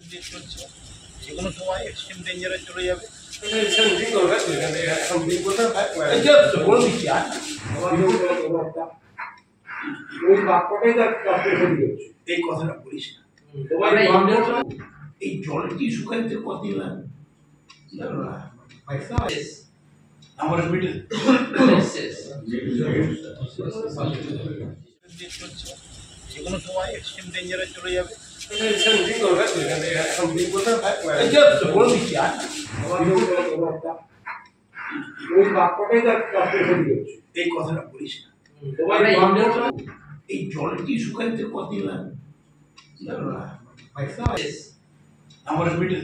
দিয়ে চলছে, যে কোনো সময় এক্সট্রিম ডেঞ্জারে চলে যাবে। এই কথাটা বলিস না, এই জলটি শুকাইতে কতদিন লাগে আমার মিডিল চলছে, যে কোনো সময় এক্সট্রিম ডেঞ্জারে চলে যাবে। এই কথাটা বলিস না, এই জলটি শুকাইতে কতদিন লাগে আমার মিডিল।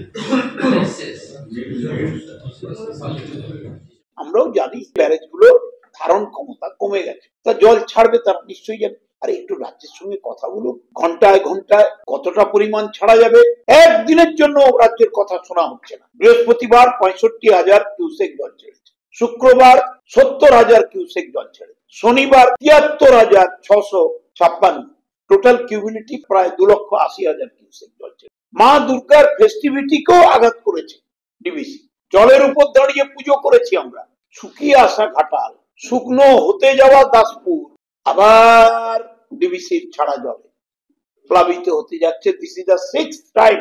আমরাও জানি ব্যারেজ গুলো ধারণ ক্ষমতা কমে গেছে, তা জল ছাড়বে তারা নিশ্চয়ই যাবে। আর একটু রাজ্যের সঙ্গে কথা বলো, ঘন্টায় ঘন্টায় কতটা পরিমাণ ছাড়া যাবে। একদিনের জন্য রাজ্যের কথা শোনা হচ্ছে না। বৃহস্পতিবার 65,000 কিউসেক জল ছেড়েছে, শুক্রবার 70,000 কিউসেক জল ছেড়েছে, শনিবার 73,656, টোটাল কিউবিলিটি প্রায় 2,80,000 কিউসেক জল ছেড়েছে। মা দুর্গার ফেস্টিভিটিকেও আঘাত করেছে ডিবিসি। জলের উপর দাঁড়িয়ে পুজো করেছি আমরা। শুকিয়ে আসা ঘাটাল, শুকনো হতে যাওয়া দাসপুর আবার ডিবিসির ছাড়া জলে প্লাবিত হতে যাচ্ছে। This is the 6th time